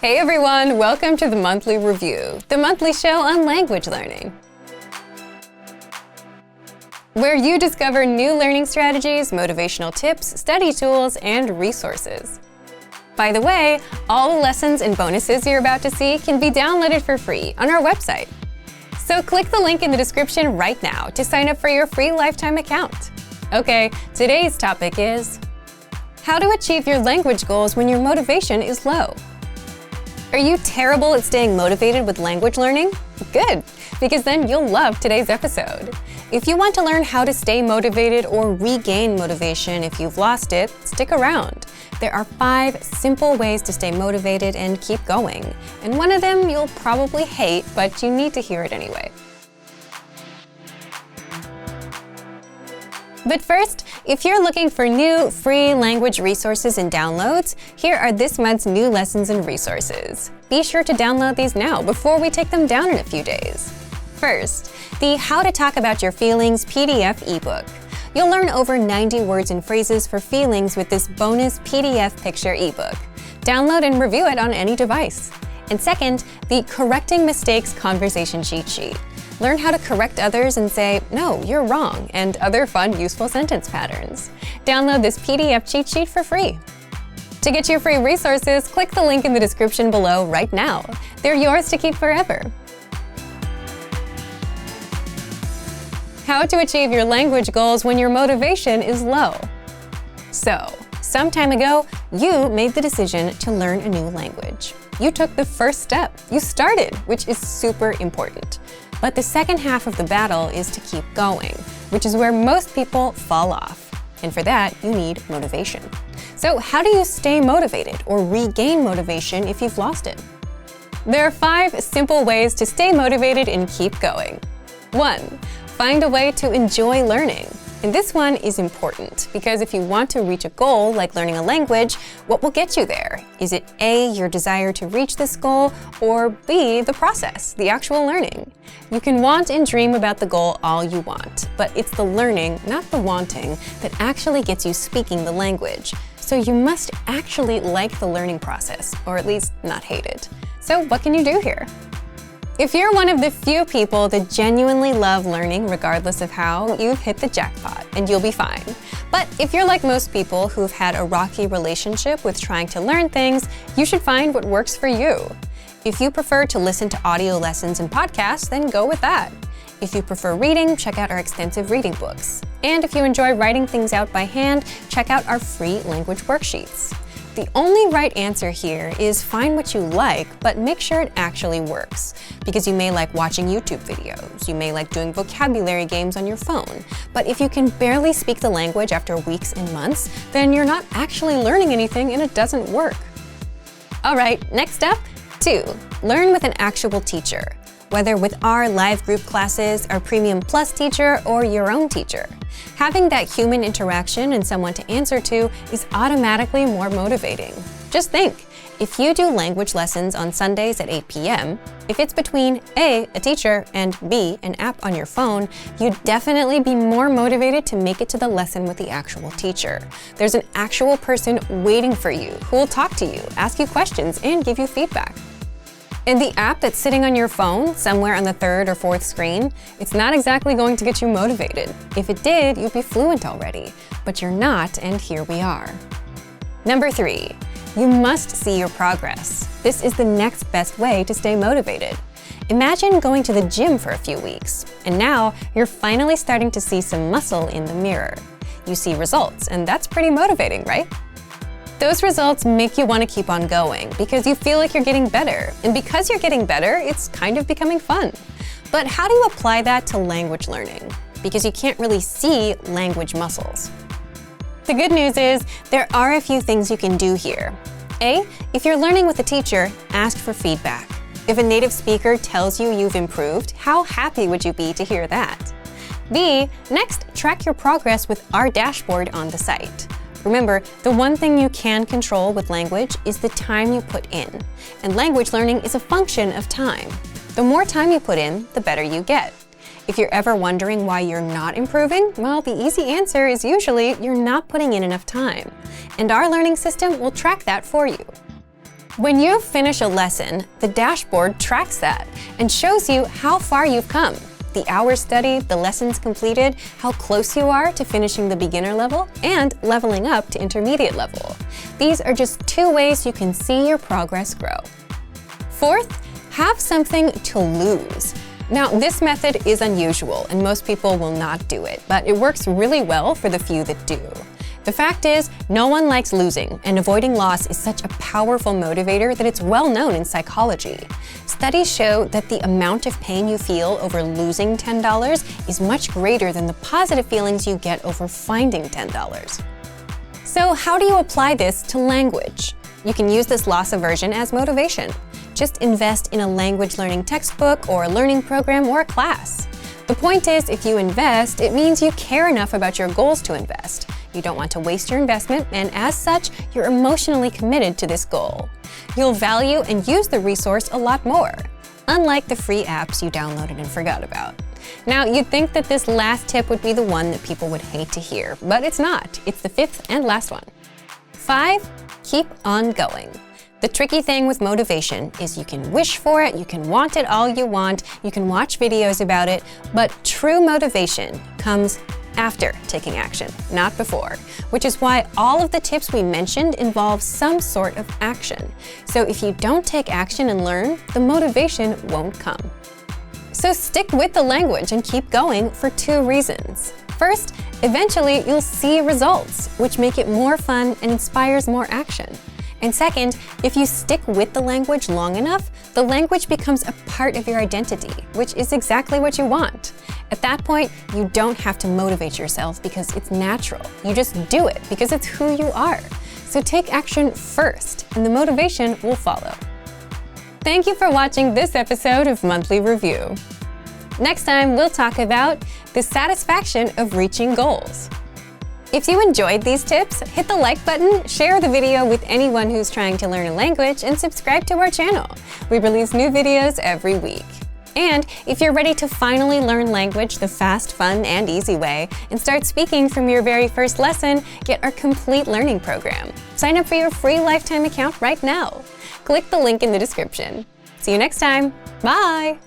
Hey everyone, welcome to the Monthly Review, the monthly show on language learning, where you discover new learning strategies, motivational tips, study tools, and resources. By the way, all the lessons and bonuses you're about to see can be downloaded for free on our website. So click the link in the description right now to sign up for your free lifetime account. Okay, today's topic is how to achieve your language goals when your motivation is low. Are you terrible at staying motivated with language learning? Good, because then you'll love today's episode. If you want to learn how to stay motivated or regain motivation if you've lost it, stick around. There are 5 simple ways to stay motivated and keep going. And one of them you'll probably hate, but you need to hear it anyway. But first, if you're looking for new, free language resources and downloads, here are this month's new lessons and resources. Be sure to download these now before we take them down in a few days. First, the How to Talk About Your Feelings PDF ebook. You'll learn over 90 words and phrases for feelings with this bonus PDF picture ebook. Download and review it on any device. And second, the Correcting Mistakes Conversation Cheat Sheet. Learn how to correct others and say, "No, you're wrong," and other fun, useful sentence patterns. Download this PDF cheat sheet for free. To get your free resources, click the link in the description below right now. They're yours to keep forever. How to achieve your language goals when your motivation is low. So, some time ago, you made the decision to learn a new language. You took the first step. You started, which is super important. But the second half of the battle is to keep going, which is where most people fall off. And for that, you need motivation. So how do you stay motivated or regain motivation if you've lost it? There are 5 simple ways to stay motivated and keep going. 1. Find a way to enjoy learning. And this one is important because if you want to reach a goal like learning a language, what will get you there? Is it A, your desire to reach this goal, or B, the process, the actual learning? You can want and dream about the goal all you want, but it's the learning, not the wanting, that actually gets you speaking the language. So you must actually like the learning process, or at least not hate it. So what can you do here? If you're one of the few people that genuinely love learning regardless of how, you've hit the jackpot and you'll be fine. But if you're like most people who've had a rocky relationship with trying to learn things, you should find what works for you. If you prefer to listen to audio lessons and podcasts, then go with that. If you prefer reading, check out our extensive reading books. And if you enjoy writing things out by hand, check out our free language worksheets. The only right answer here is find what you like, but make sure it actually works. Because you may like watching YouTube videos, you may like doing vocabulary games on your phone, but if you can barely speak the language after weeks and months, then you're not actually learning anything and it doesn't work. All right, next up, 2. Learn with an actual teacher. Whether with our live group classes, our Premium Plus teacher, or your own teacher. Having that human interaction and someone to answer to is automatically more motivating. Just think, if you do language lessons on Sundays at 8 p.m., if it's between A, a teacher, and B, an app on your phone, you'd definitely be more motivated to make it to the lesson with the actual teacher. There's an actual person waiting for you who will talk to you, ask you questions, and give you feedback. And the app that's sitting on your phone, somewhere on the 3rd or 4th screen, it's not exactly going to get you motivated. If it did, you'd be fluent already. But you're not, and here we are. Number 3, you must see your progress. This is the next best way to stay motivated. Imagine going to the gym for a few weeks, and now you're finally starting to see some muscle in the mirror. You see results, and that's pretty motivating, right? Those results make you want to keep on going because you feel like you're getting better. And because you're getting better, it's kind of becoming fun. But how do you apply that to language learning? Because you can't really see language muscles. The good news is there are a few things you can do here. A, if you're learning with a teacher, ask for feedback. If a native speaker tells you you've improved, how happy would you be to hear that? B, next, track your progress with our dashboard on the site. Remember, the one thing you can control with language is the time you put in. And language learning is a function of time. The more time you put in, the better you get. If you're ever wondering why you're not improving, well, the easy answer is usually you're not putting in enough time. And our learning system will track that for you. When you finish a lesson, the dashboard tracks that and shows you how far you've come, the hours studied, the lessons completed, how close you are to finishing the beginner level, and leveling up to intermediate level. These are just 2 ways you can see your progress grow. Fourth, have something to lose. Now, this method is unusual and most people will not do it, but it works really well for the few that do. The fact is, no one likes losing, and avoiding loss is such a powerful motivator that it's well known in psychology. Studies show that the amount of pain you feel over losing $10 is much greater than the positive feelings you get over finding $10. So how do you apply this to language? You can use this loss aversion as motivation. Just invest in a language learning textbook or a learning program or a class. The point is, if you invest, it means you care enough about your goals to invest. You don't want to waste your investment, and as such, you're emotionally committed to this goal. You'll value and use the resource a lot more, unlike the free apps you downloaded and forgot about. Now, you'd think that this last tip would be the one that people would hate to hear, but it's not. It's the 5th and last one. 5, keep on going. The tricky thing with motivation is you can wish for it, you can want it all you want, you can watch videos about it, but true motivation comes after taking action, not before, which is why all of the tips we mentioned involve some sort of action. So if you don't take action and learn, the motivation won't come. So stick with the language and keep going for 2 reasons. First, eventually you'll see results, which make it more fun and inspires more action. And second, if you stick with the language long enough, the language becomes a part of your identity, which is exactly what you want. At that point, you don't have to motivate yourself because it's natural. You just do it because it's who you are. So take action first, and the motivation will follow. Thank you for watching this episode of Monthly Review. Next time, we'll talk about the satisfaction of reaching goals. If you enjoyed these tips, hit the like button, share the video with anyone who's trying to learn a language, and subscribe to our channel. We release new videos every week. And if you're ready to finally learn language the fast, fun, and easy way, and start speaking from your very first lesson, get our complete learning program. Sign up for your free lifetime account right now. Click the link in the description. See you next time. Bye!